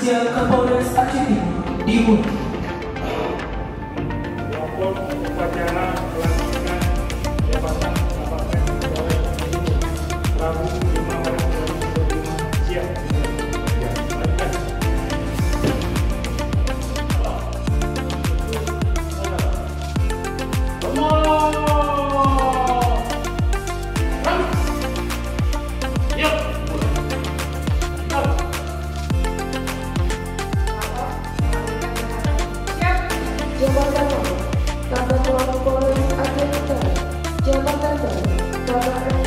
Kerja Kapolres Aceh Timur dimulai. Kelompok upacara pelantikan jabatan Kapolres Pegawai Negeri Timur Rabu 5 Maret 2025 siap. Jabatan nomor, Kapolres Polres Aceh Utara, Jabatan baru, Bapak